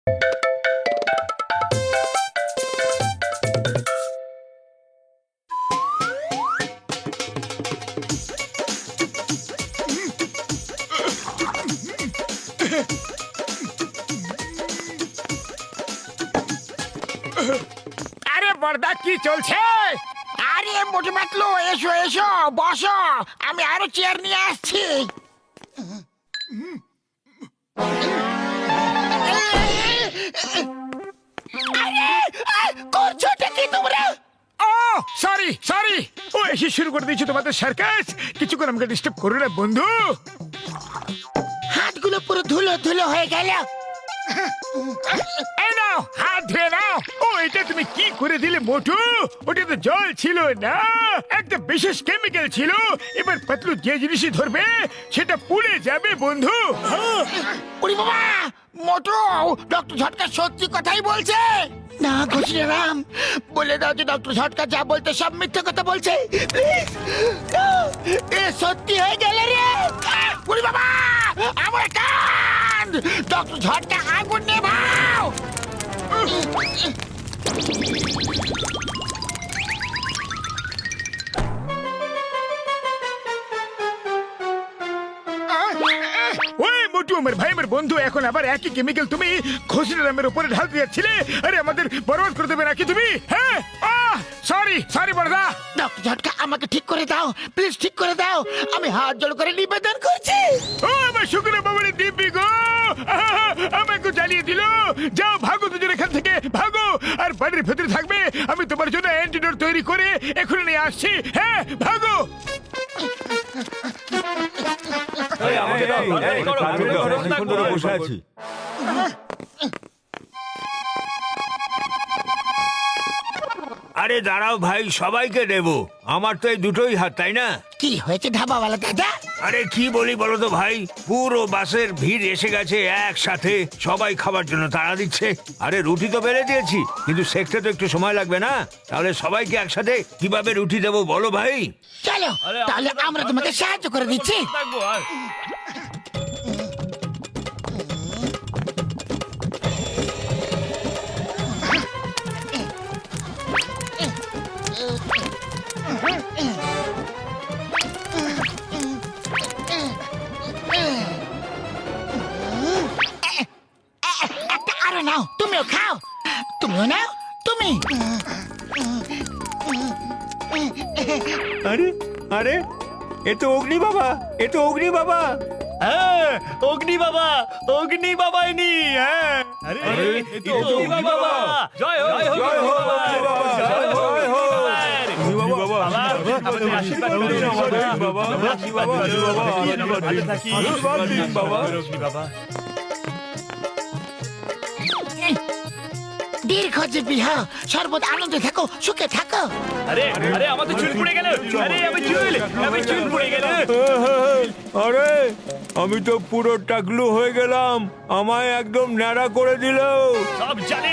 আরে বড়দা কি চলছে? আরে মোটে পাতলু, এসো এসো বসো, আমি আরো চেয়ার নিয়ে আসছি। করছোটা কি তোমরা? ও সরি সরি, ও এসে শুরু করে দিয়েছো তোমাদের সার্কাস। কিছুক্ষণ আমাকে ডিস্টার্ব করো না বন্ধু। হাতগুলো পুরো ধুলো ধুলো হয়ে গেল। এই নাও হাত ধুয়ে নাও। ও এটা তুমি কি করে দিলে মোটু? ওটা তো জল ছিল না, একটা বিশেষ কেমিক্যাল ছিল। এবার পাতলু যে জিনিসই ধরবে সেটা পুড়ে যাবে বন্ধু। ওরে বাবা, মোটু ডক্টর ঝটকা সত্যি কথাই বলছে না? ঘুষিরাম বলে দাও যে ডক্টর ঝটকা যা বলতে সব মিথ্যে কথা বলছে। প্লিজ, এ সত্যি হয়ে গেল রে। ওরে বাবা, আমার কান! ডক্টর ঝটকা আগুন নেভাও। ওই মোটু আমার ভাই আমার বন্ধু, এখন আবার একই কেমিক্যাল তুমি খসিরামের উপরে ঢালতে যাচ্ছিলে। আরে আমাদের বরবাদ করে দেবে নাকি তুমি? হ্যাঁ, সরি সরি বড়দা। ডক্টর ঝটকা আমাকে ঠিক করে দাও, প্লিজ ঠিক করে দাও। আমি হাত জোড় করে নিবেদন করছি। ও আমার শুক্র বাবার দিব্যি গো, আমাকে জ্বালিয়ে দিল। যাও ভাগো দুজন এখান থেকে, ভাগো। আর বাড়ির ভেতরে থাকবে, আমি তোমার জন্য অ্যান্টিডোট তৈরি করে এখনই নিয়ে আসছি। হ্যাঁ ভাগো। বসে আছি। আরে দাঁড়াও ভাই, সবাইকে দেব। আমার তো এই দুটোই হাত, তাই না? কি হয়েছে ধাবাওয়ালা দাদা? আরে কি বলি বলো তো ভাই, পুরো বাসের ভিড় এসে গেছে একসাথে, সবাই খাবার জন্য তাড়া দিচ্ছে। আরে রুটি তো বেড়ে দিয়েছি, কিন্তু সেকতে তো একটু সময় লাগবে না? তাহলে সবাইকে একসাথে কিভাবে রুটি দেবো বলো ভাই? চলো তাহলে আমরা তোমাকে সাহায্য করে দিচ্ছি। একটা আরো নাও, তুমিও খাও। তুমিও নাও, তুমি। আরে আরে, এ তো অগ্নি বাবা, এ তো অগ্নি বাবা। হ্যাঁ, অগ্নি বাবা, অগ্নি বাবাই নি। হ্যাঁ, আরে এ তো অগ্নি বাবা। জয় হোক, জয় হোক অগ্নি বাবা, জয় হোক অগ্নি বাবা। বাবা, আমাদের আশীর্বাদ করুন বাবা, আশীর্বাদ করুন বাবা, ভালো থাকি বাবা, অগ্নি বাবা। দীর্ঘজীবী হও, সর্বদা আনন্দে থাকো, সুখে থাকো। আরে আরে, আমার তো চুল পুড়ে গেল। আরে আমি চুল পুড়ে গেল। আরে আমি তো পুরো টাকলু হয়ে গেলাম, আমায় একদম ন্যাড়া করে দিল। সব জানি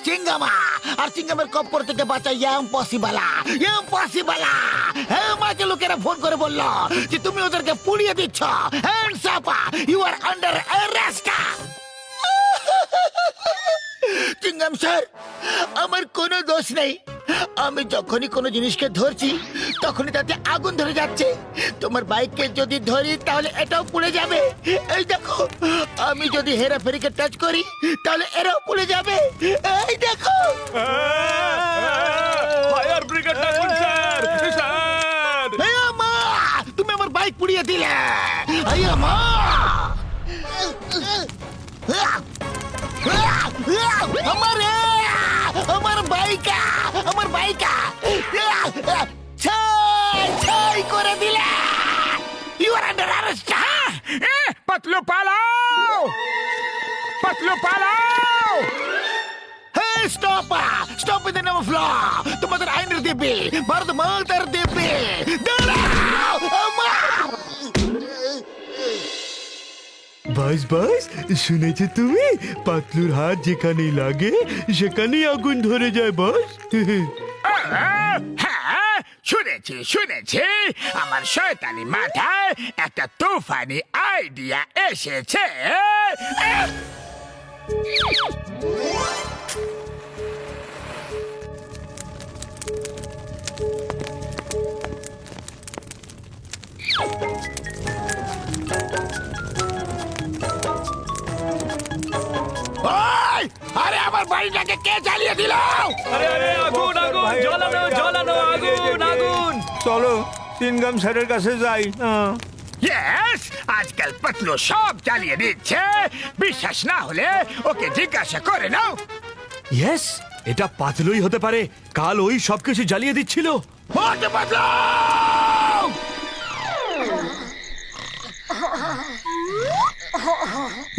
চিঙ্গামা, আর চিঙ্গামের কপ্পর থেকে বাঁচা ইম্পসিবল। মাকে লোকেরা ফোন করে বলল যে তুমি ওদেরকে পুড়িয়ে দিচ্ছ। Hands up, you are under arrest. Chingam sir, আমার কোনো দোষ নেই। আমি যখনই কোনো জিনিসকে ধরছি তখনই তাতে আগুন ধরে যাচ্ছে। তোমার বাইককে যদি ধরি তাহলে এটাও পুড়ে যাবে। এই দেখো, আমি যদি হেরাফেরিকে টাচ করি তাহলে এরাও পুড়ে যাবে। এই দেখো। ফায়ার ব্রিগেড ডাকুন স্যার, স্যার। এই মা, তুমি আমার বাইক পুড়িয়ে দিলে। এই মা, আমার বাইকা, আমার বাইকা ছাই করে দিলে। You are under arrest. Patlu পালাও, পাতলু পালাও। Stop, stop with the name of law. তোমাদের আইনের দেবে, ভারত মাতার দেবে। দাঁড়াও। বাস বাস, শুনেছো তুমি? পাতলুর হাত যেখানেই লাগে সেখানেই আগুন ধরে যায় বস। হ্যাঁ, শুনেছি আমার শয়তানি মাথায় একটা তুফানি আইডিয়া এসেছে। ওই, আরে আমার বাড়িটাকে কে জ্বালিয়ে দিল? আরে আরে আগুন আগুন, জ্বলানো জ্বলানো, আগুন আগুন। চলো তিনগাম স্যারের কাছে যাই। ইয়েস, আজকাল পাতলু সব জ্বালিয়ে দিচ্ছে। বিশ্বাস না হলে ওকে জিজ্ঞাসা করে নাও। ইয়েস, এটা পাতলুই হতে পারে। কাল ওই সবকিছু জ্বালিয়ে দিচ্ছিল। মোটু পাতলু!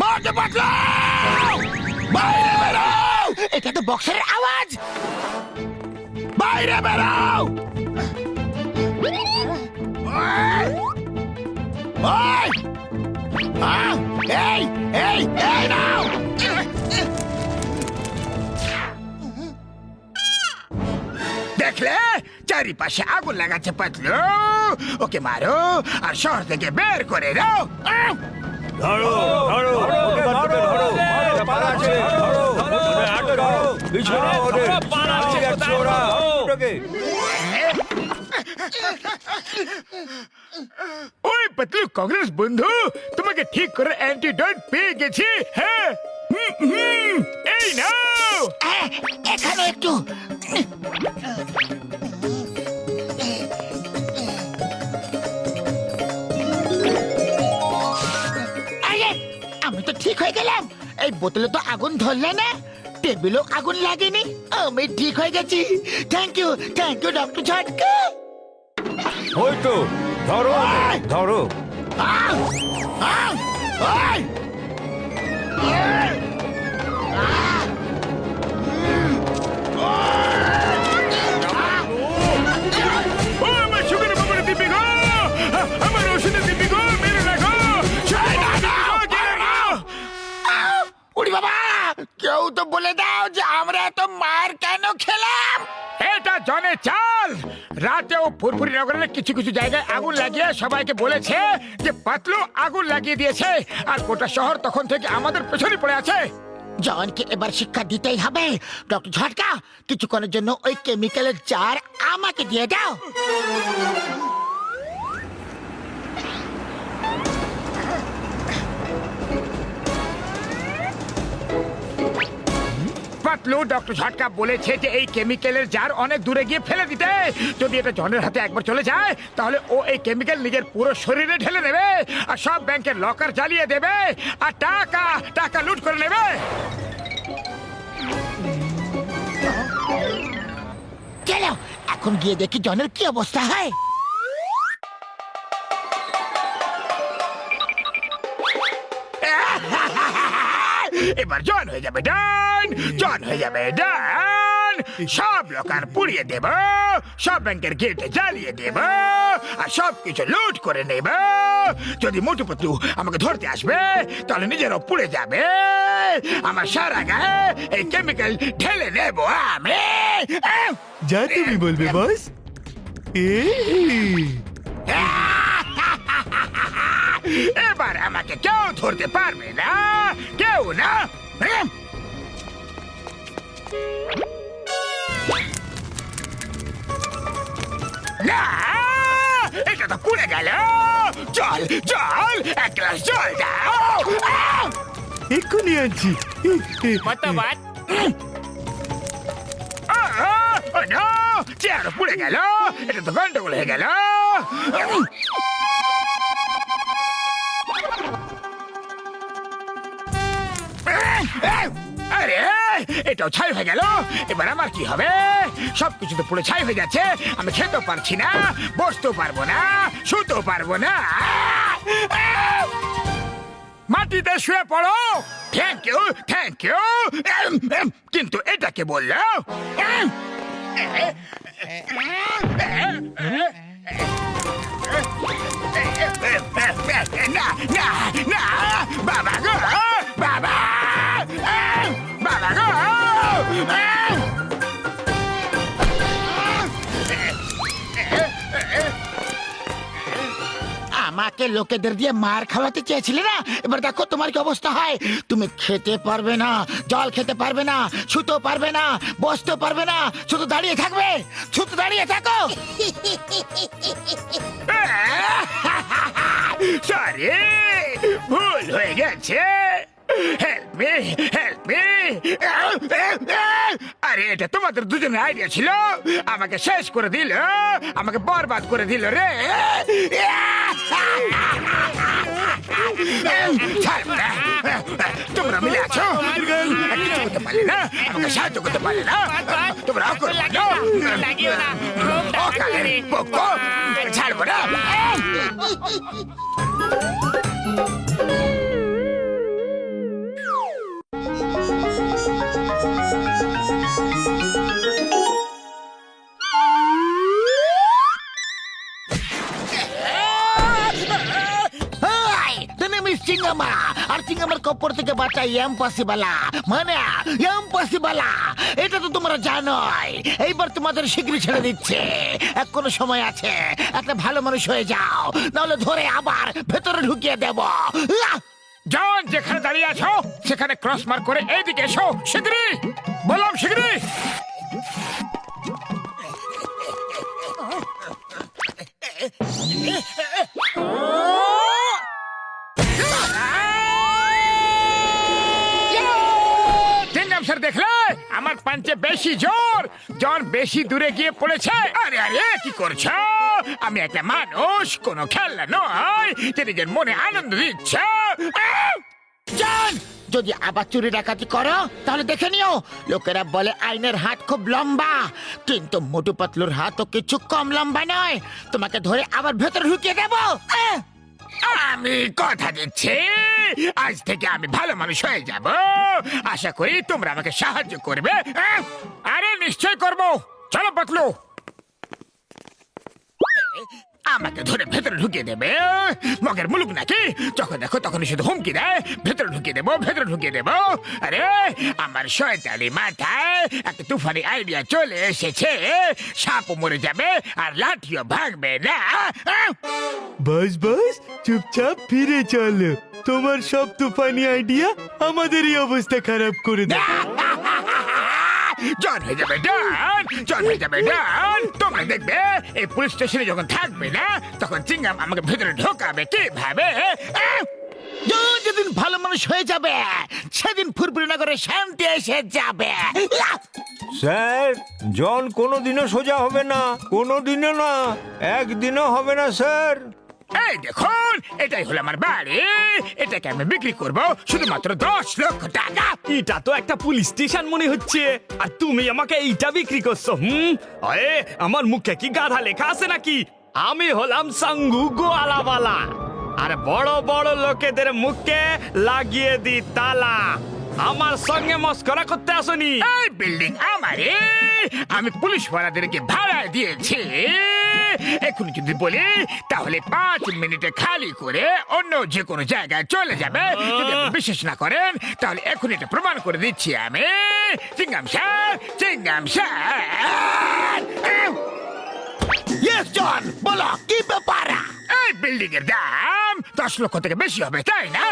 মোটু পাতলু! বাইরে বেরো! এটা তো বক্সের আওয়াজ। বাইরে বেরো! ওই! ওই! এই এই এই নাও! দেখলে, চারিপাশে আগুন লাগাচ্ছে পাতলু। ওকে মারো আর শহর থেকে বের করে দাও। ধরো ধরো ওকে ধরো, ধরো পালাচ্ছে, ধরো ওদের আটকাও, পিছনে ওদের পালাচ্ছে, যাচ্ছে ওরা। ওটাকে ওই পাতলু কংগ্রেস বন্ধু, তোমাকে ঠিক করে অ্যান্টিডোট পেয়ে গেছি। হ্যাঁ, এই নাও। এখানে একটু আরে, আমি তো ঠিক হয়ে গেলাম। এই বোতলে তো আগুন ধরলে না, টেবিলও আগুন লাগেনি। আমি ঠিক হয়ে গেছি। থ্যাংক ইউ ডক্টর ঝটকা। ওই তো ধরো ধরো। আউ! আউ! ওই! ও আমার সুগার বাবার দিবি গো, আমার ওষুধের দিবি গো, মেরে রাখো। উড়ি বাবা, কেউ তো বলে দাও যে আমরা এত মার কেন খেলাম? এটা জনের চাল। রাতেও ফুরফুরি নগরের কিছু কিছু জায়গায় আগুন লাগিয়ে সবাইকে বলেছে যে পাতলু আগুন লাগিয়ে দিয়েছে, আর গোটা শহর তখন থেকে আমাদের পেছনে পড়ে আছে। জনকে এবার শিক্ষা দিতেই হবে। ডক্টর ঝটকা, কিছুক্ষণের জন্য ওই কেমিক্যালের জার আমাকে দিয়ে দাও। পাতলু ডক্টর ঝটকা বলেছে যে এই কেমিক্যালের জার অনেক দূরে গিয়ে ফেলে দিতে। যদি এটা জনের হাতে একবার চলে যায় তাহলে ও এই কেমিক্যাল নিজের পুরো শরীরে ঢেলে নেবে, আর সব ব্যাংকের লকার জ্বালিয়ে দেবে, আর টাকা টাকা লুট করে নেবে। চলো এখন গিয়ে দেখি জনের কি অবস্থা হয়। এবার জন হয়ে যাবে ডান, জন হয়ে যাবে ডান। সব লোকার পুড়িয়ে দেব, সব ব্যাংকের গেট জ্বালিয়ে দেব, আর সব কিছু লুট করে নেব। যদি মোটু পতলু আমাকে ধরতে আসবে তাহলে নিজেরও পুড়ে যাবে। আমার সারা গায়ে এই কেমিক্যাল ঢেলে নেব আমি। যা তুমি বলবে বস। এবার আমাকে কেউ ধরতে পারবে না, কেউ না। না, এটা তো পুড়ে গেল। জল জল, এক গ্লাস জল দাও। এক্ষুনি আনছি। চেয়ার পুড়ে গেল, এটা তো গন্ডগোল হয়ে গেল। আরে, এটাও ছাই হয়ে গেল। এবার আমার কি হবে? সবকিছু তো পুরো ছাই হয়ে যাচ্ছে। আমি খেতেও পারছি না, বসতেও পারবো না, শুতেও পারবো না। মাটিতে শুয়ে পড়ো। Thank you, thank you. কিন্তু এটাকে বললো না, না না না বাবা গো বাবা বাবা গো আমাকে লোকেদের দিয়ে মার খাওয়াতে চেয়েছিলে না, এবার দেখো তোমার কি অবস্থা হয়। তুমি খেতে পারবে না, জল খেতে পারবে না, শুতে পারবে না, বসতে পারবে না, শুধু দাঁড়িয়ে থাকবে, শুধু দাঁড়িয়ে থাকো। সরি, ভুল হয়ে গেছে। Help me, help me. আরে এটা তোমাদের দুজনের আইডিয়া ছিল, আমাকে শেষ করে দিল, আমাকে বরবাদ করে দিল রে। তোমরা মিলে আছো, কিছু করতে পারলে না, আমাকে সাহায্য করতে পারলে না, তোমরা ছাড়বো না। চিঙ্গামা আর চিঙ্গামার কপর থেকে বাঁচা ইম্পসিবল, মানে ইম্পসিবল। এটা তো তোমরা জানোই। এইবার তোমাদের শিগগিরই ছেড়ে দিচ্ছে, কোনো সময় আছে, একটা ভালো মানুষ হয়ে যাও, নাহলে ধরে আবার ভেতরে ঢুকিয়ে দেব। জন, যেখানে দাঁড়িয়ে আছো সেখানে ক্রস মার্ক করে এইদিকে এসো, শিগগিরই বললাম, শিগগিরই। স্যার দেখলে আমার পাঞ্চে বেশি জোর, জন বেশি দূরে গিয়ে পড়েছে। আরে আরে কি করছো? আমি একটা মানুষ, কোনো খেলনা নয় যে নিজের মনে আনন্দ দিচ্ছে। জান, যদি আবার চুরি ডাকাতি করো তাহলে দেখে নিও, লোকেরা বলে আইনের হাত খুব লম্বা, কিন্তু মোটু পাতলুর হাতও কিছু কম লম্বা নয়। তোমাকে ধরে আবার ভেতরে ঢুকিয়ে দেবো। আমি কথা দিচ্ছি, আজ থেকে আমি ভালো মানুষ হয়ে যাব। আশা করি তোমরা আমাকে সাহায্য করবে। আরে নিশ্চয় করব। চলো পাতলু, আমাকে ধরে ভেতরে ঢুকিয়ে দেবে। মগের মুলুক নাকি, যখন দেখো তখনই শুধু হুমকি দেয়, ভেতরে ঢুকিয়ে দেবো, ভেতরে ঢুকিয়ে দেবো। আরে আমার শয়তানি মাথায় একটা তুফানি আইডিয়া চলে এসেছে, সাপও মরে যাবে আর লাঠিও ভাঙবে না। বাস বাস, চুপচাপ ফিরে চলো, তোমার সব তুফানি আইডিয়া আমাদেরই অবস্থা খারাপ করে দেয়। জন হয়ে যাবে ডান, জন হয়ে যাবে ডান। তোমরা দেখবে এই পুলিশ স্টেশনে যখন থাকবে না, তখন চিংগাম আমাকে ভেতরে ঢোকাবে কিভাবে। যেদিন ভালো মানুষ হয়ে যাবে সেদিন ফুরফুরি নগরে শান্তি এসে যাবে। স্যার, জন কোনোদিনও সোজা হবে না, কোনোদিনও না, একদিনও হবে না স্যার। এই দেখুন, এটাই হলো আমার বাড়ি, এটাকে আমি বিক্রি করব শুধুমাত্র 10 লক্ষ টাকা। এটা তো একটা পুলিশ স্টেশন মনে হচ্ছে, আর তুমি আমাকে এইটা বিক্রি করছো। আরে আমার মুখে কি গাধা লেখা আছে নাকি? আমি হলাম সাঙ্গু গোয়ালাওয়ালা, আর বড় বড় লোকেদের মুখে লাগিয়ে দি তালা। আমার সঙ্গে মস্করা করতে আসনি। এই বিল্ডিং আমারে, আমি পুলিশওয়ালাদেরকে ভাড়া দিয়েছি। এখন যদি বলি তাহলে 5 মিনিটে খালি করে অন্য যে কোনো জায়গায় চলে যাবে। যদি আপনি বিশ্বাস না করেন তাহলে এখন এটা প্রমাণ করে দিচ্ছি আমি। চিংগাম স্যার, চিংগাম স্যার। ইয়েস জন, বলো কি ব্যাপার? এই বিল্ডিং এর দাম 10 লক্ষ থেকে বেশি হবে, তাই না?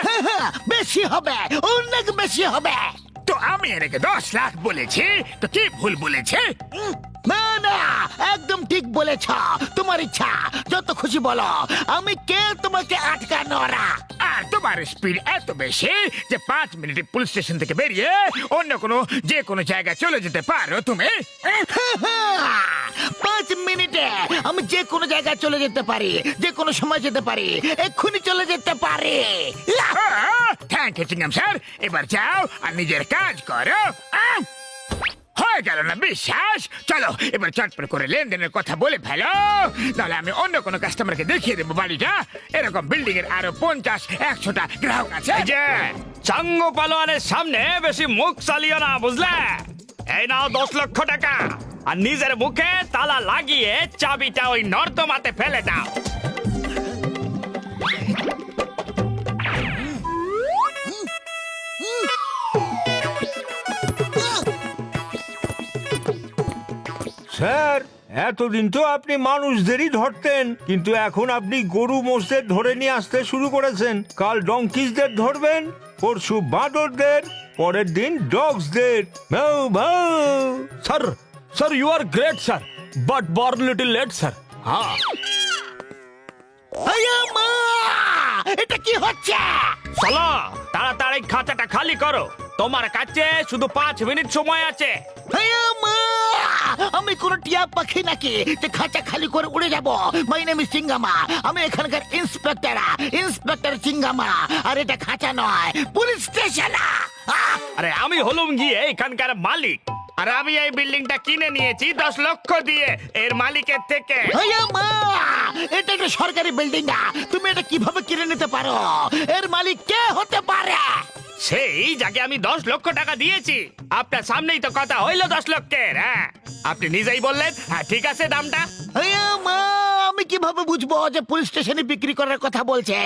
বেশি হবে, অনেক বেশি হবে। তো আমি এনেকে 10 লাখ বলেছি, তো কি ভুল বলেছি? না না, একদম ঠিক বলেছ। তোমার ইচ্ছা, যত খুশি বলো, আমি কে তোমাকে আটকানোরা? আর তোমার স্পিড এত বেশি যে 5 মিনিটে পুলিশ স্টেশন থেকে বেরিয়ে অন্য কোনো যে কোনো জায়গায় চলে যেতে পারো তুমি। 5 মিনিটে আমি যে কোনো জায়গায় চলে যেতে পারি, যে কোনো সময় যেতে পারি, এক্ষুনি চলে যেতে পারি। থ্যাংক ইউ চিংগাম স্যার, এবার যাও আর নিজের কাজ করো। হয়ে গেল না বিশ্বাস? চলো এবার চটপট করে লেনদেনের কথা বলে ফেলো, তাহলে আমি অন্য কোনো কাস্টমারকে দেখিয়ে দেবো বাড়িটা। এরকম বিল্ডিং এর আরো 50-100টা গ্রাহক আছে। এই যে চাঙ্গু পালোয়ানের সামনে বেশি মুখ চালিও না, বুঝলে? এই নাও 10 লক্ষ টাকা, আর নিজের মুখে তালা লাগিয়ে চাবিটা ওই নর্দমাতে ফেলে দাও। স্যার এতদিন তো আপনি মানুষদেরই ধরতেন, কিন্তু এখন আপনি গরু মোষদের ধরে নিয়ে আসতে শুরু করেছেন। কাল ডঙ্কিসদের ধরবেন, পরশু বাঁদরদের, পরের দিন ডগসদের। ভাউ ভাউ। Sir you are great sir, but born little late sir. হ্যাঁ আয়া মা! এটা কি হচ্ছে? চলো তাড়াতাড়ি খাঁচাটা খালি করো, তোমার কাছে শুধু 5 মিনিট সময় আছে। আয়া মা! আমি কোন টিয়া পাখি নাকি যে খাঁচা খালি করে উড়ে যাব? মাই নেম ইজ সিঙ্গামা, আমি এখানকার ইন্সপেক্টর সিঙ্গামা। আর এটা খাঁচা নয়, পুলিশ স্টেশন। আরে আমি হলুম গিয়ে এখানকার মালিক, আর আমি এই বিল্ডিংটা কিনে নিয়েছি 10 লক্ষ দিয়ে এর মালিকের থেকে। আয়া মা! এটা একটা সরকারি বিল্ডিং না, তুমি এটা কিভাবে কিনে নিতে পারো? এর মালিক কে হতে পারে? সেই যাকে আমি 10 লক্ষ টাকা দিয়েছি। আপনার সামনেই তো কথা হইলো 10 লক্ষের। হ্যাঁ আপনি নিজেই বললেন হ্যাঁ ঠিক আছে দামটা। আয়া মা! আমি কিভাবে বুঝবো যে পুলিশ স্টেশনে বিক্রি করার কথা বলছে?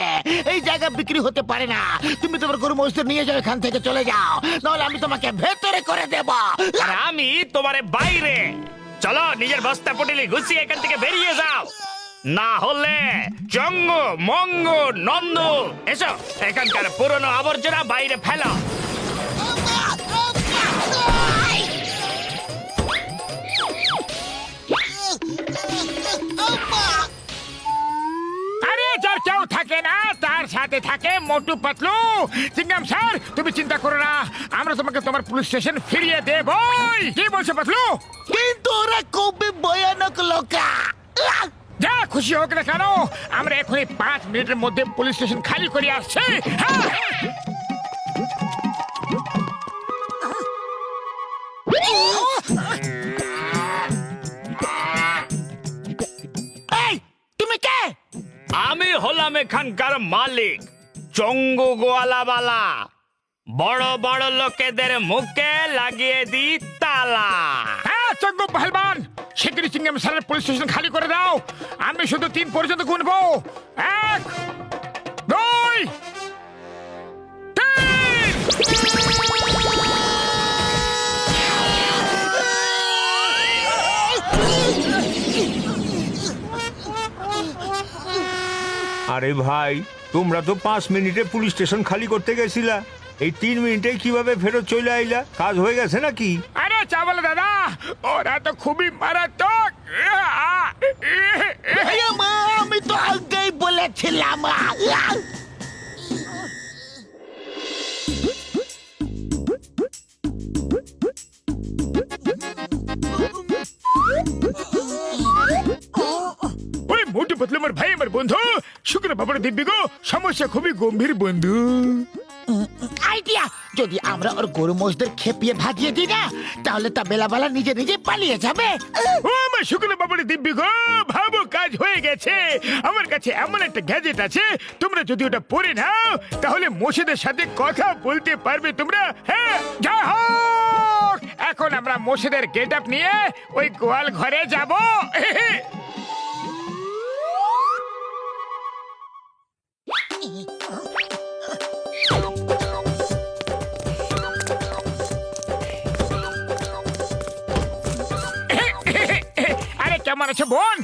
এই জায়গা বিক্রি হতে পারে না। তুমি তোমার গরু মহিষ নিয়ে যাও, এখান থেকে চলে যাও, নাহলে আমি তোমাকে ভেতরে করে দেব। আর আমি তোমারে বাইরে। চলো নিজের বস্তা পটিলি গুছিয়ে এখান থেকে বেরিয়ে যাও, না হলে চঙ্গ মঙ্গ নন্দ এসো এখানকার পুরনো আবর্জনা বাইরে ফেলো। আরে যার কেউ থাকে না তার সাথে থাকে মোটু পাতলু। চিংগাম স্যার তুমি চিন্তা করো না, আমরা তোমাকে তোমার পুলিশ স্টেশন ফিরিয়ে দেবই। কি বলছো পাতলু? কিন্তু ওরা খুবই ভয়ানক লোকা। যা খুশি হোক না কেন, আমরা এখনই 5 মিনিটের মধ্যে পুলিশ স্টেশন খালি করে আসছি। হ্যাঁ এই তুমি কে? আমি হলাম এখানকার মালিক, চঙ্গু গোয়ালাবালা। বড় বড় লোকেদের মুখে লাগিয়ে দি তালা। হ্যাঁ চঙ্গু পহলবান, শিগগিরই চিংগাম স্যারের পুলিশ স্টেশন খালি করে দাও। আমি শুধু 3 পর্যন্ত গুনবো। 1 2 3। আরে ভাই, তোমরা তো 5 মিনিটে পুলিশ স্টেশন খালি করতে গেছিলা, এই 3 মিনিটে কিভাবে ফেরত চলে আইলা? কাজ হয়ে গেছে নাকি? আরে চাওয়ালা দাদা, ওরা তো খুবই মারাত্মক। আয়া মা! আমি তো আগেই বলেছিলাম। ওই মোটু পাতলু আমার ভাই, আমার বন্ধু। শুক্র বাবার দিব্যি গো, সমস্যা খুবই গম্ভীর বন্ধু। আইডিয়া! যদি আমরা ওর গরু মোষদের খেপিয়ে ভাজিয়ে দিই না, তাহলে তা বেলাবেলা নিজে নিজে পালিয়ে যাবে। ও আমার শুক্র বাবার দিব্যি গো, ভাবো কাজ হয়ে গেছে। আমার কাছে এমন একটা গ্যাজেট আছে, তোমরা যদি ওটা পরে নাও তাহলে মোষেদের সাথে কথা বলতে পারবে তোমরা। হ্যাঁ যা হোক, এখন আমরা মোষেদের গেট আপ নিয়ে ওই গোয়াল ঘরে যাব। আরে কেমন আছো বোন?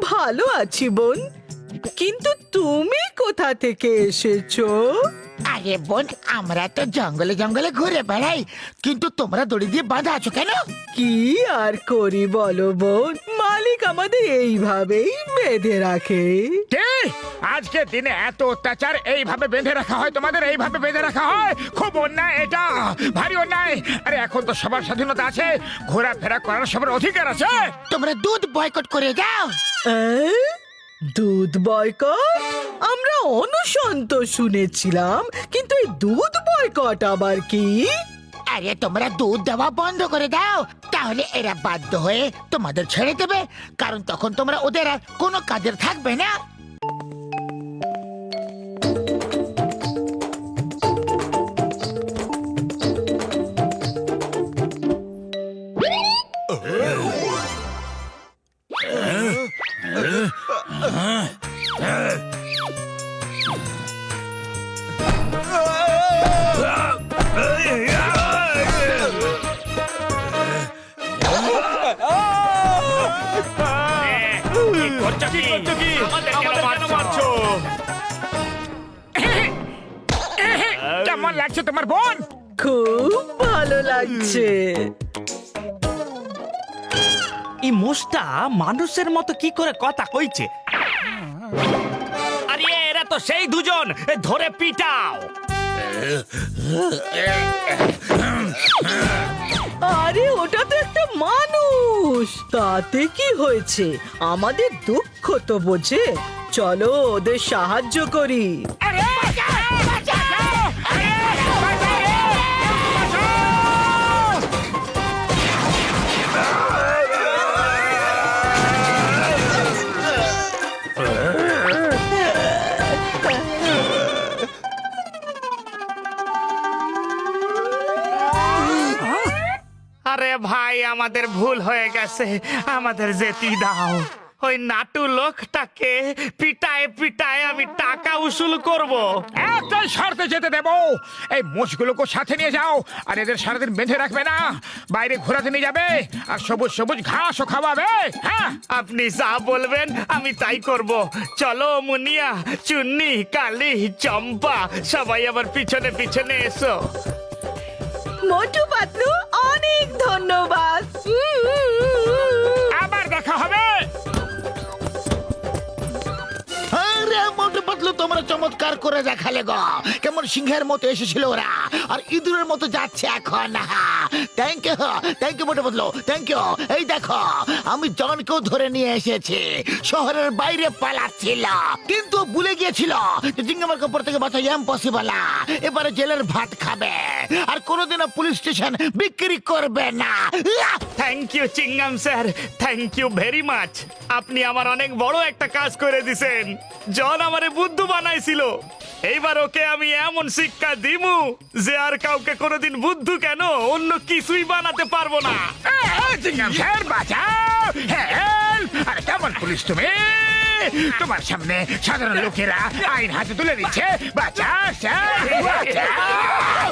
ভালো আছি বোন, কিন্তু তুমি কোথা থেকে এসেছো? আরে বোন, আমরা তো জঙ্গলে জঙ্গলে ঘুরে বেড়াই, কিন্তু তোমরা দড়ি দিয়ে বাঁধা আছো কেন? কি আর করি বলো বোন, মালিক আমাদের এইভাবেই বেঁধে রাখে। কি আজকের দিনে এত অত্যাচার এইভাবে বেঁধে রাখা হয়? তোমাদের এইভাবে বেঁধে রাখা হয়? খুব অন্যায়, এটা ভারী অন্যায়। আরে এখন তো সবার স্বাধীনতা আছে, ঘোরাফেরা করার সবার অধিকার আছে। তোমরা দুধ বয়কট করে যাও। দুধ বয়কট? আমরা অনশন তো শুনেছিলাম, কিন্তু এই দুধ বয়কট আবার কি? আরে তোমরা দুধ দেওয়া বন্ধ করে দাও, তাহলে এরা বাধ্য হয়ে তোমাদের ছেড়ে দেবে, কারণ তখন তোমরা ওদের আর কোনো কাজের থাকবে না। কি করছো কি আমাদের কেন মারছো কেমন লাগছে তোমার বোন? খুব ভালো লাগছে। এই মোষটা মানুষের মতো কি করে কথা কইছে? আরে এরা তো সেই দুজন, ধরে পিটাও। আরে ওটা তো একটা মানুষ, তাতে কি হয়েছে? আমাদের দুঃখ তো বোঝে, চলো ওদের সাহায্য করি। আরে বাঁচাও! বাঁচাও! আরে বাঁচাও! বাঁচাও! আরে ভাই, আমাদের ভুল হয়ে গেছে, আমাদের যেতে দাও। ওই নাটু লোকটাকে পিটায় পিটায় আমি টাকা উসুল করব। একটাই শর্তে যেতে দেব, এই মোষগুলোকে সাথে নিয়ে যাও, আর এদের সারাদিন বেঁধে রাখবে না, বাইরে ঘোরাতে নিয়ে যাবে, আর সবুজ সবুজ ঘাসও খাওয়াবে। হ্যাঁ, আপনি যা বলবেন আমি তাই করব। চলো মুনিয়া, চুন্নি, কালি, চম্পা, সবাই আবার পিছনে পিছনে এসো। মোটু পাতলু, অনেক ধন্যবাদ। আবার দেখা হবে। আরে মোটু পাতলু, তোমরা চমৎকার করে দেখালে গো। কেমন সিংহের মতো এসেছিল ওরা, আর ইঁদুরের মতো যাচ্ছে এখন। Thank you Motu Patlu, thank you. এই দেখো, আমি জনকেও ধরে নিয়ে এসেছি, শহরের বাইরে পালাচ্ছিল, কিন্তু ভুলে গিয়েছিল যে জিঙ্গামার কাপড় থেকে বাঁচা ইম্পসিবল। এবারে জেলের ভাত খাবে, আর কোনোদিনও পুলিশ স্টেশন বিক্রি করবে না। Thank you Chingam sir, thank you very much. আপনি আমার অনেক বড় একটা কাজ করে দিছেন। জন আমারে বুদ্ধু বানাইছিল, এইবার ওকে আমি এমন শিক্ষা দিমু যে আর কাউকে কোনোদিন বুদ্ধু কেন, অন্য কিছুই বানাতে পারবো না। জিঙ্গাম স্যার, বাঁচাও! হেল্প! আরে কেমন পুলিশ তুমি? তোমার সামনে সাধারণ লোকেরা আইন হাতে তুলে দিচ্ছে। বাঁচাও স্যার, বাঁচাও!